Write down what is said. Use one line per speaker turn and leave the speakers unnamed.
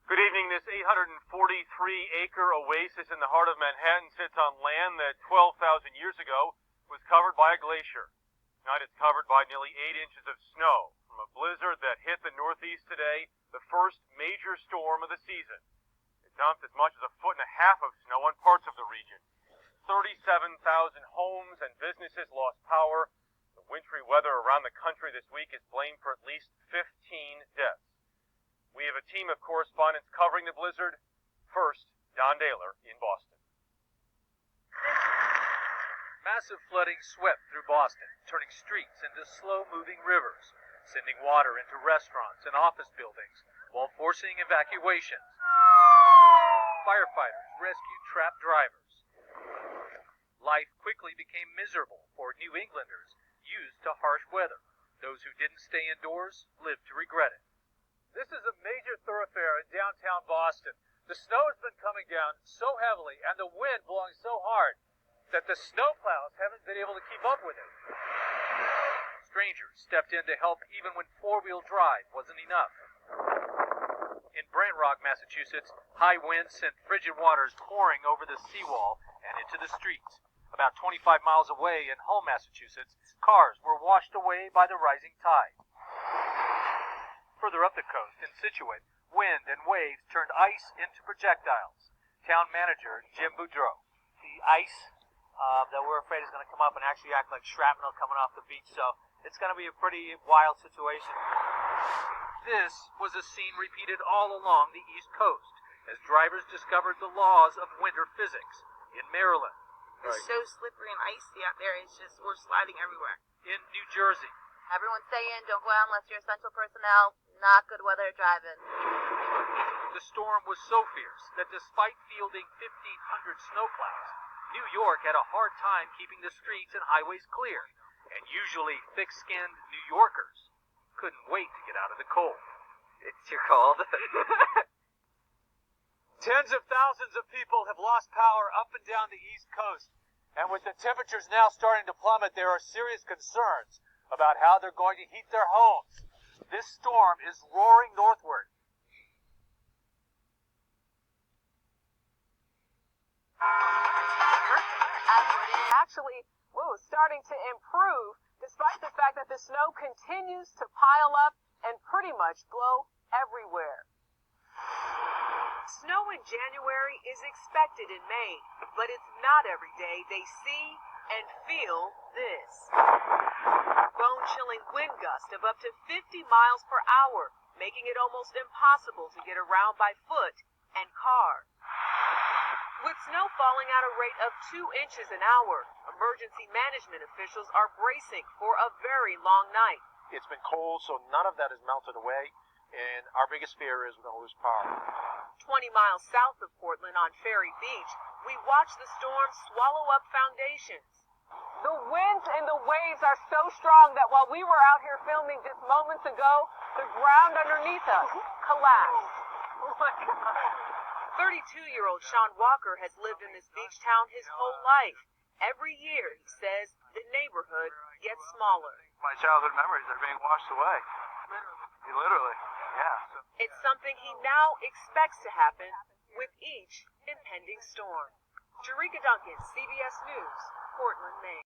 Good evening. This 843-acre oasis in the heart of Manhattan sits on land that 12,000 years ago was covered by a glacier. Tonight it's covered by nearly 8 inches of snow from a blizzard that hit the Northeast today, the first major storm of the season. It dumped as much as 1.5 feet of snow on parts of the region. 37,000 homes and businesses lost power. The wintry weather around the country this week is blamed for at least 15 deaths. We have a team of correspondents covering the blizzard. First, Don Daler in Boston.
Massive flooding swept through Boston, turning streets into slow-moving rivers, sending water into restaurants and office buildings while forcing evacuations. Firefighters rescued trapped drivers. Life quickly became miserable for New Englanders used to harsh weather. Those who didn't stay indoors lived to regret it.
This is a major thoroughfare in downtown Boston. The snow has been coming down so heavily and the wind blowing so hard that the snowplows haven't been able to keep up with it.
Strangers stepped in to help even when four-wheel drive wasn't enough. In Brant Rock, Massachusetts, high winds sent frigid waters pouring over the seawall and into the streets. About 25 miles away in Hull, Massachusetts, cars were washed away by the rising tide. Further up the coast, in Situate, wind and waves turned ice into projectiles. Town manager Jim Boudreau.
The ice that we're afraid is going to come up and actually act like shrapnel coming off the beach, so it's going to be a pretty wild situation.
This was a scene repeated all along the East Coast as drivers discovered the laws of winter physics in Maryland.
It's so slippery and icy out there, we're sliding everywhere.
In New Jersey.
Everyone's saying don't go out unless you're essential personnel. Not good weather driving.
The storm was so fierce that despite fielding 1,500 snowplows, New York had a hard time keeping the streets and highways clear, and usually thick-skinned New Yorkers couldn't wait to get out of the cold.
It's too cold.
Tens of thousands of people have lost power up and down the East Coast. And with the temperatures now starting to plummet, there are serious concerns about how they're going to heat their homes. This storm is roaring northward.
Actually, starting to improve despite the fact that the snow continues to pile up and pretty much blow everywhere. Snow in January is expected in Maine, but it's not every day they see and feel this. Bone-chilling wind gusts of up to 50 miles per hour, making it almost impossible to get around by foot and car. With snow falling at a rate of 2 inches an hour, emergency management officials are bracing for a very long night.
It's been cold, so none of that has melted away, and our biggest fear is we're going to lose power.
20 miles south of Portland on Ferry Beach, we watch the storm swallow up foundations. The winds and the waves are so strong that while we were out here filming just moments ago, the ground underneath us collapsed. Oh my God. 32-year-old Sean Walker has lived in this beach town his whole life. Every year, he says, the neighborhood gets smaller.
My childhood memories are being washed away. Literally, yeah.
It's something he now expects to happen with each impending storm. Jerika Duncan, CBS News, Portland, Maine.